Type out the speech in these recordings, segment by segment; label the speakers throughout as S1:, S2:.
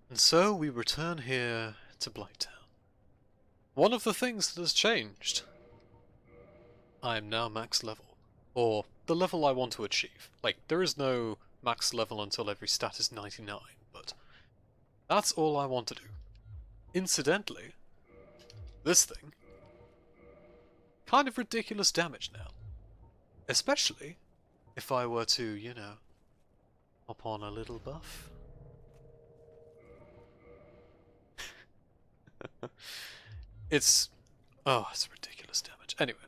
S1: And so we return here to Blighttown. One of the things that has changed. I am now max level. Or the level I want to achieve. Like, there is no max level until every stat is 99, but that's all I want to do. Incidentally, this thing, kind of ridiculous damage now. Especially if I were to, you know, hop on a little buff. it's ridiculous damage. Anyway,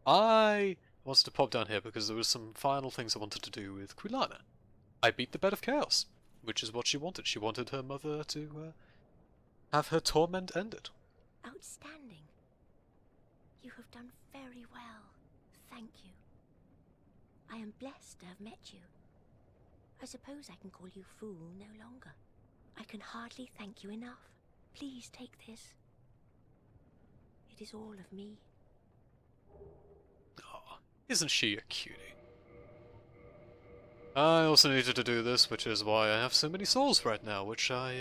S1: I wanted to pop down here because there was some final things I wanted to do with Quilana. I beat the Bed of Chaos, which is what she wanted. She wanted her mother to have her torment ended.
S2: Outstanding. You have done very well. Thank you. I am blessed to have met you. I suppose I can call you fool no longer. I can hardly thank you enough. Please take this. It is all of me.
S1: Oh, isn't she a cutie? I also needed to do this, which is why I have so many souls right now, which I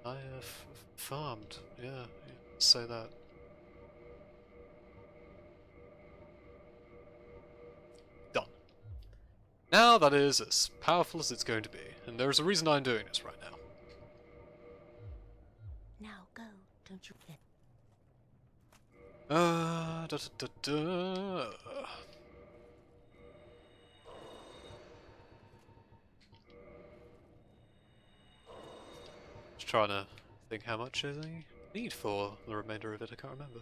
S1: have farmed. Yeah, say that. Done. Now that is as powerful as it's going to be, and there's a reason I'm doing this right now.
S2: Now go, don't you?
S1: Da da da da. Just trying to think how much I need for the remainder of it, I can't remember.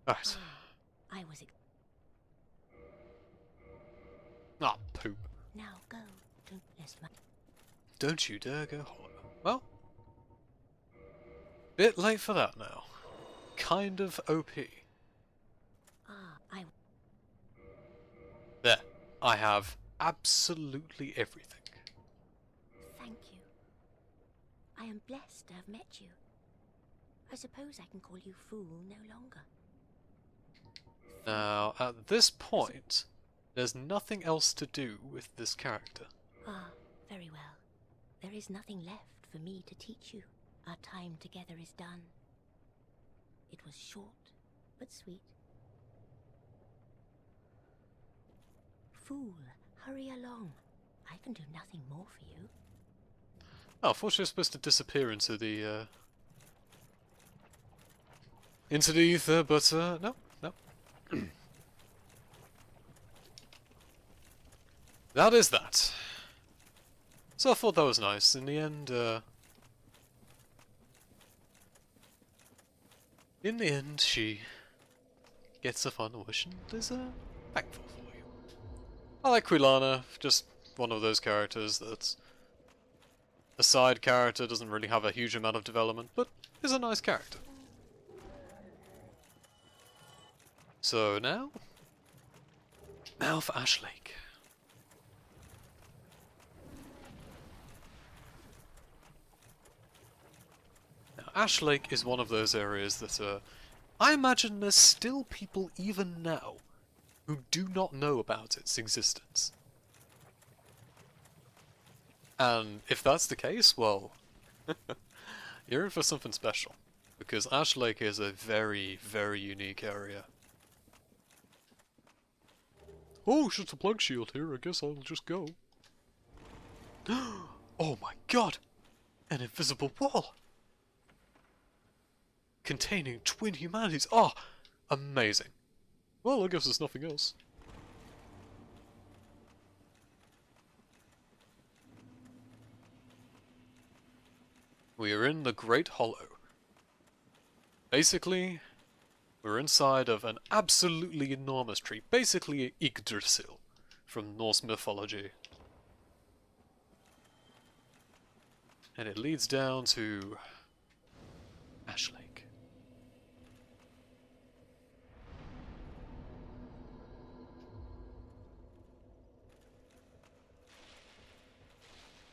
S1: Alright.
S2: I was.
S1: Ah, poop.
S2: Now go, don't miss my.
S1: Don't you dare go hollow. Well, bit late for that now. Kind of OP.
S2: I.
S1: There. I have absolutely everything.
S2: Thank you. I am blessed to have met you. I suppose I can call you fool no longer.
S1: Now, at this point, there's nothing else to do with this character.
S2: Very well. There is nothing left for me to teach you. Our time together is done. It was short, but sweet. Fool, hurry along. I can do nothing more for you.
S1: Oh, I thought she was supposed to disappear into the ether, but no, no. That is that. So I thought that was nice. In the end, she gets a final wish and is thankful for you. I like Quilana, just one of those characters that's a side character, doesn't really have a huge amount of development, but is a nice character. So now for Ash Lake. Now, Ash Lake is one of those areas that I imagine there's still people even now who do not know about its existence. And if that's the case, well, you're in for something special. Because Ash Lake is a very, very unique area. Oh, shit's a plug shield here, I guess I'll just go. Oh my god! An invisible wall! Containing twin humanities. Oh, amazing. Well, I guess there's nothing else. We are in the Great Hollow. Basically, we're inside of an absolutely enormous tree. Basically, Yggdrasil from Norse mythology. And it leads down to Ash Lake.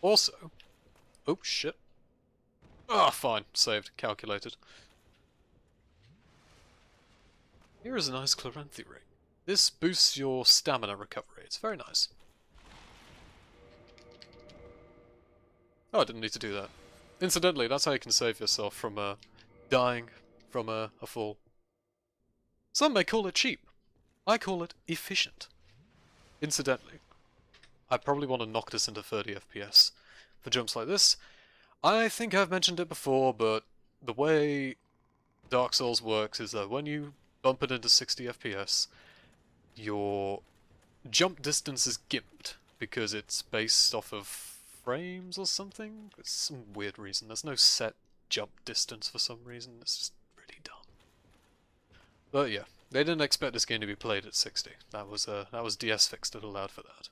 S1: Also, oh shit. Ah, fine, saved, calculated. Here is a nice Chloranthy ring. This boosts your stamina recovery. It's very nice. Oh, I didn't need to do that. Incidentally, that's how you can save yourself from dying from a fall. Some may call it cheap. I call it efficient. Incidentally, I probably want to knock this into 30 FPS for jumps like this. I think I've mentioned it before, but the way Dark Souls works is that when you bump it into 60 FPS, your jump distance is gimped because it's based off of frames or something. It's some weird reason. There's no set jump distance for some reason. It's just really dumb. But yeah, they didn't expect this game to be played at 60. That was DS Fix that allowed for that.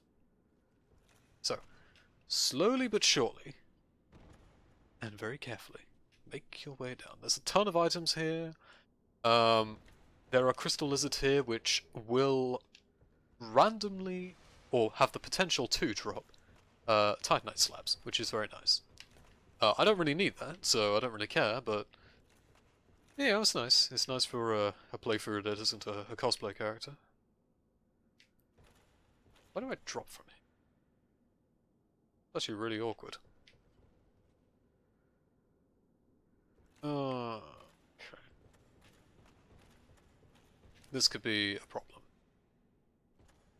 S1: So, slowly but surely, and very carefully, make your way down. There's a ton of items here. There are crystal lizards here which will randomly, or have the potential to drop, titanite slabs, which is very nice. I don't really need that, so I don't really care, but yeah, it's nice. It's nice for a playthrough that isn't a cosplay character. Why do I drop from here? It's actually really awkward. Okay. This could be a problem.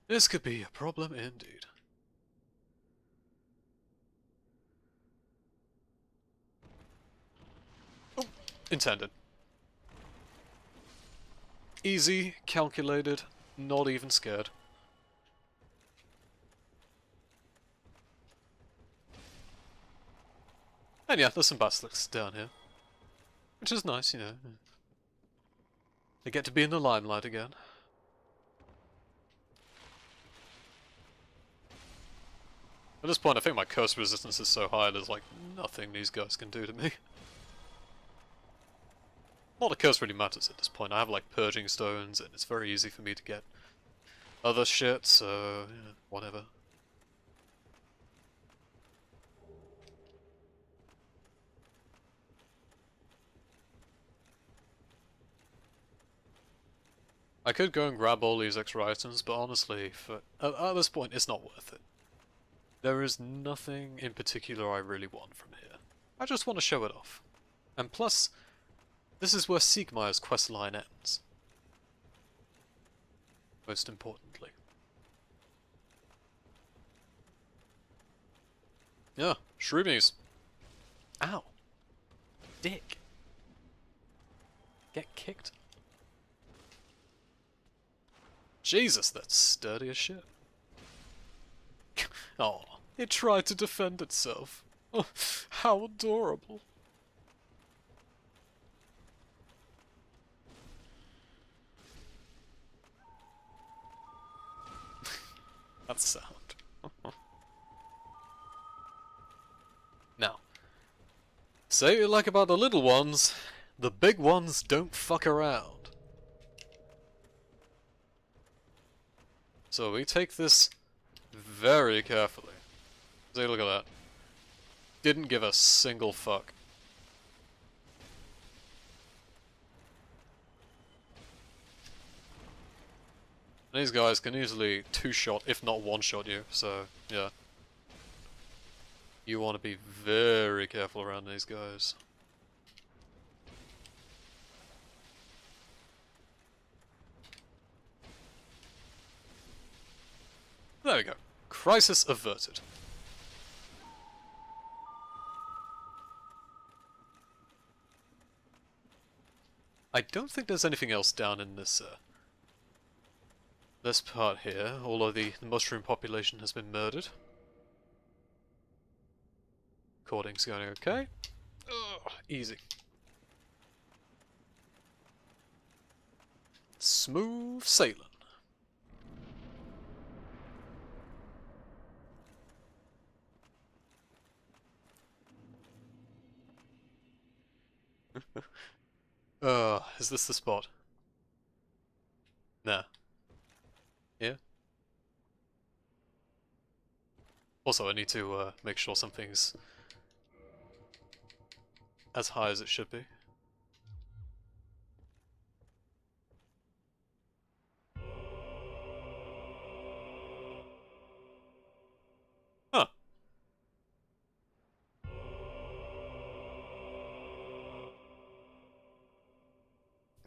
S1: This could be a problem indeed. Oh, intended. Easy, calculated, not even scared. And yeah, there's some basilisks down here. Which is nice, you know. They get to be in the limelight again. At this point, I think my curse resistance is so high, there's like nothing these guys can do to me. Not the curse really matters at this point. I have like purging stones, and it's very easy for me to get other shit, so yeah, whatever. I could go and grab all these extra items, but honestly, at this point, it's not worth it. There is nothing in particular I really want from here. I just want to show it off. And plus, this is where Siegmeyer's questline ends. Most importantly. Yeah, shroomies. Ow. Dick. Get kicked. Jesus, that's sturdy as shit. Oh, it tried to defend itself. Oh, how adorable. That sound. Now, say what you like about the little ones, the big ones don't fuck around. So we take this very carefully. Take a look at that. Didn't give a single fuck. These guys can easily two-shot, if not one-shot you, so yeah. You want to be very careful around these guys. There we go. Crisis averted. I don't think there's anything else down in this this part here, although the mushroom population has been murdered. Recording's going okay. Ugh, easy. Smooth sailing. Is this the spot? Nah. Yeah? Also, I need to make sure something's as high as it should be.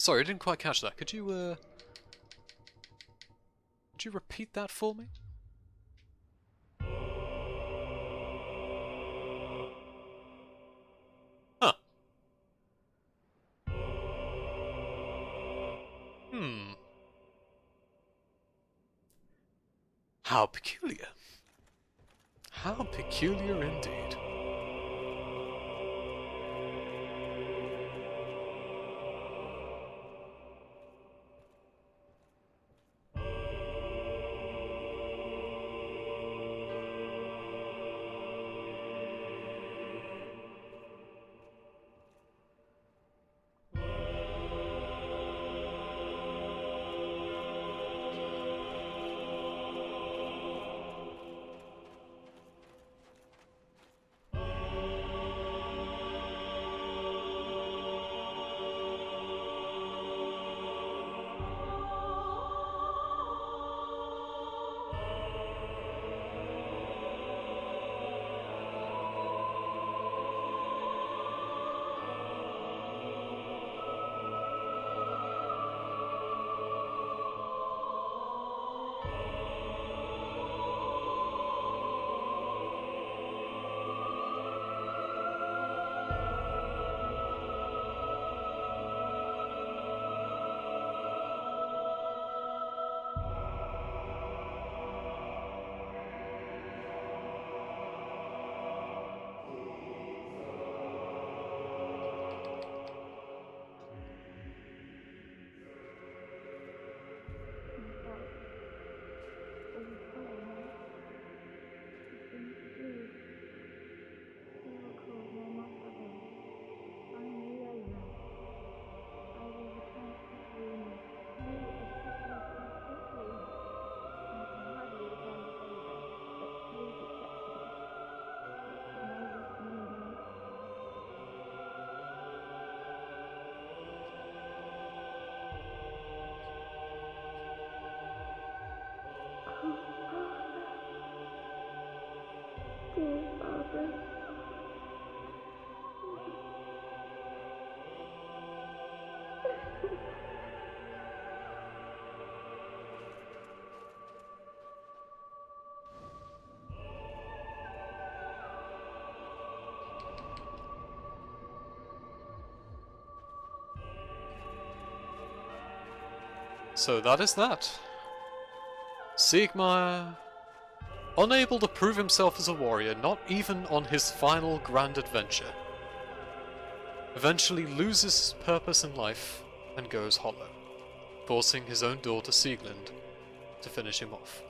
S1: Sorry, I didn't quite catch that. Could you repeat that for me? Huh. Hmm. How peculiar. How peculiar indeed. So that is that. Siegmeyer, unable to prove himself as a warrior, not even on his final grand adventure, eventually loses his purpose in life and goes hollow, forcing his own daughter Sieglind to finish him off.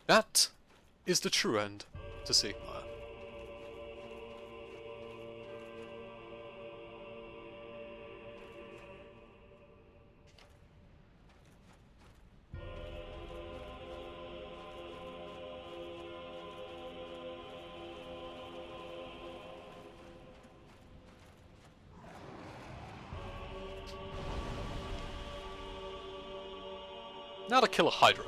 S1: That is the true end to Siegmeyer. Now to kill a Hydra.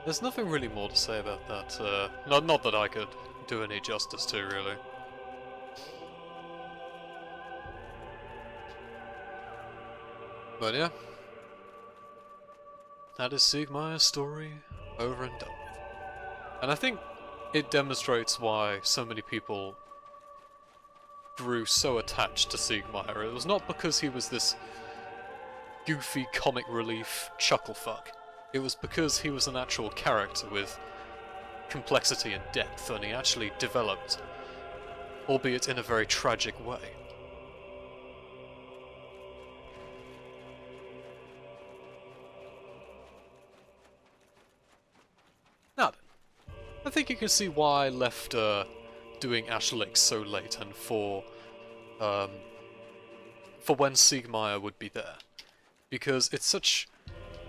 S1: There's nothing really more to say about that. Not that I could do any justice to, really. But yeah, that is Siegmeyer's story over and done with. And I think it demonstrates why so many people grew so attached to Siegmeyer. It was not because he was this goofy comic relief chucklefuck. It was because he was an actual character with complexity and depth, and he actually developed, albeit in a very tragic way. Now then, I think you can see why I left doing Ash Lake so late and for when Siegmeyer would be there. Because it's such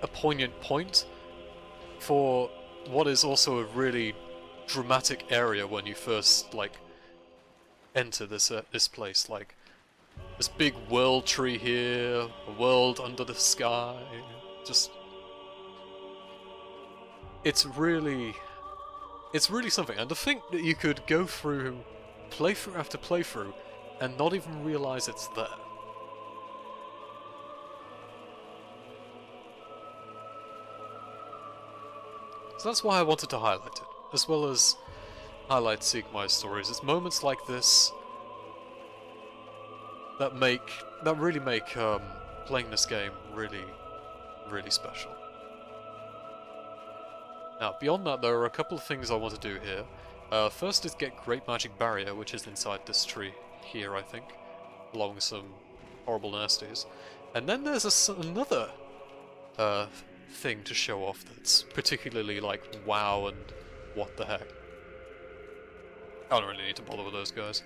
S1: a poignant point for what is also a really dramatic area when you first, like, enter this place. Like, this big world tree here, a world under the sky, just... It's really something, and to think that you could go through playthrough after playthrough and not even realise it's there. So that's why I wanted to highlight it, as well as highlight Siegmeyer's stories. It's moments like this that really make playing this game really, really special. Now, beyond that, there are a couple of things I want to do here. First is get Great Magic Barrier, which is inside this tree here, I think, along with some horrible nasties. And then there's another thing to show off that's particularly like wow and what the heck. I don't really need to bother with those guys.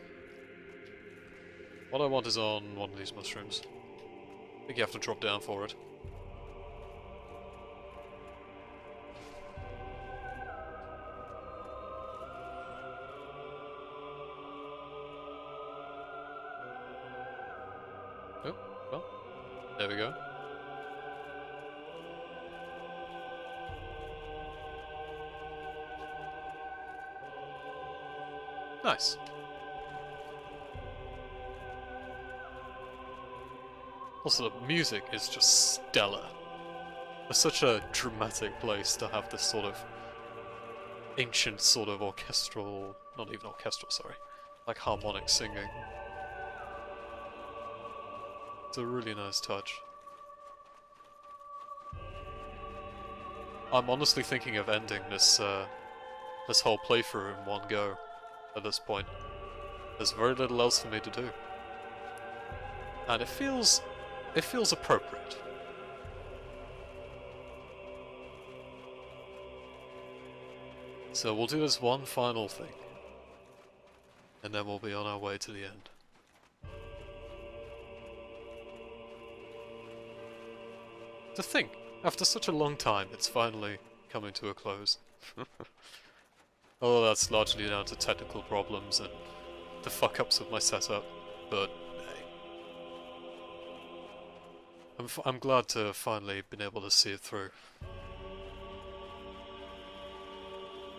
S1: What I want is on one of these mushrooms. I think you have to drop down for it. Oh, well, there we go. Nice. Also, the music is just stellar. It's such a dramatic place to have this sort of ancient sort of orchestral, not even orchestral, sorry, like harmonic singing. It's a really nice touch. I'm honestly thinking of ending this this whole playthrough in one go at this point. There's very little else for me to do. And it feels appropriate. So we'll do this one final thing. And then we'll be on our way to the end. To think, after such a long time, it's finally coming to a close. Although that's largely down to technical problems and the fuck-ups of my setup, but hey. I'm glad to have finally been able to see it through.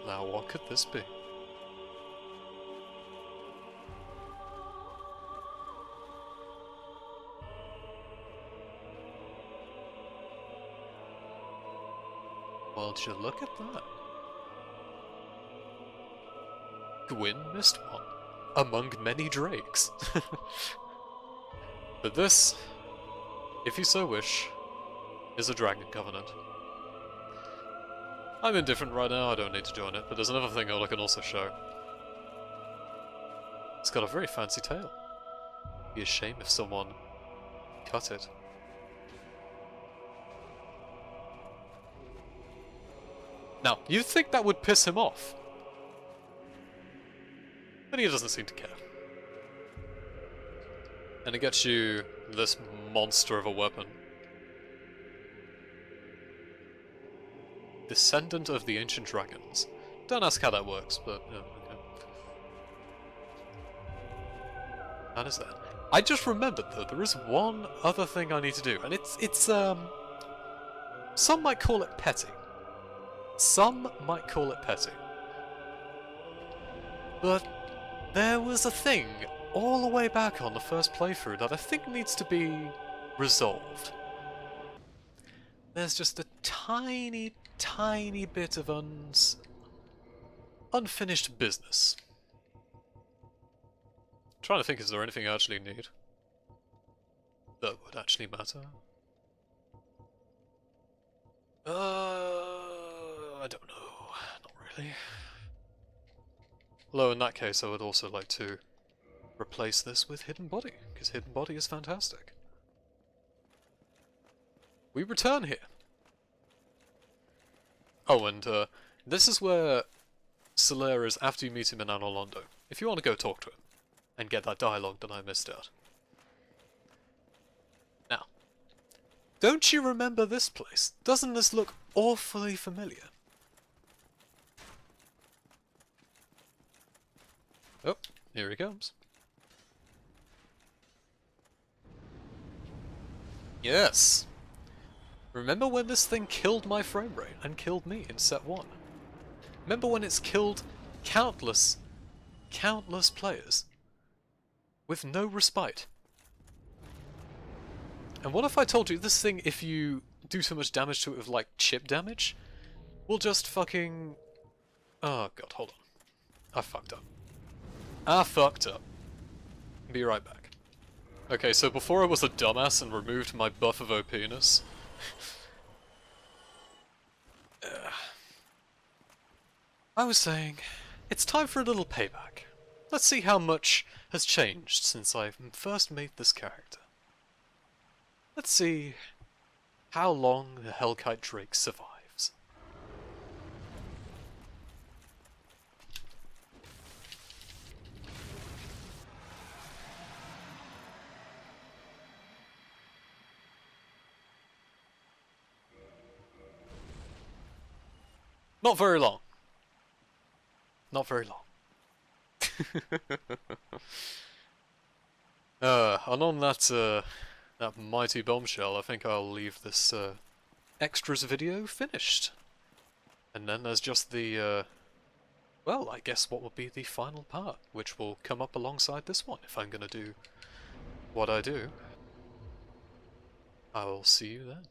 S1: Now what could this be? Well, did you look at that? Gwyn missed one, among many drakes. But this, if you so wish, is a Dragon Covenant. I'm indifferent right now, I don't need to join it, but there's another thing I can also show. It's got a very fancy tail. It'd be a shame if someone cut it. Now, you'd think that would piss him off. But he doesn't seem to care. And it gets you this monster of a weapon. Descendant of the Ancient Dragons. Don't ask how that works, but yeah, okay. That is that. I just remembered though, there is one other thing I need to do, and it's some might call it petty. Some might call it petty. But there was a thing all the way back on the first playthrough that I think needs to be resolved. There's just a tiny, tiny bit of unfinished business. Trying to think, is there anything I actually need that would actually matter? I don't know. Not really. Although in that case I would also like to replace this with Hidden Body, because Hidden Body is fantastic. We return here. Oh, and this is where Solera is after you meet him in Anolondo, if you want to go talk to him and get that dialogue that I missed out. Now, don't you remember this place? Doesn't this look awfully familiar? Oh, here he comes. Yes! Remember when this thing killed my frame rate and killed me in set 1? Remember when it's killed countless players with no respite? And what if I told you this thing, if you do so much damage to it with like chip damage, will just fucking... Oh god, hold on. I fucked up. I fucked up. Be right back. Okay, so before I was a dumbass and removed my buff of OP-ness... I was saying, it's time for a little payback. Let's see how much has changed since I first made this character. Let's see how long the Hellkite Drake survives. Not very long. Not very long. And on that, that mighty bombshell, I think I'll leave this, extras video finished. And then there's just the, well, I guess what will be the final part, which will come up alongside this one, if I'm gonna do what I do. I will see you then.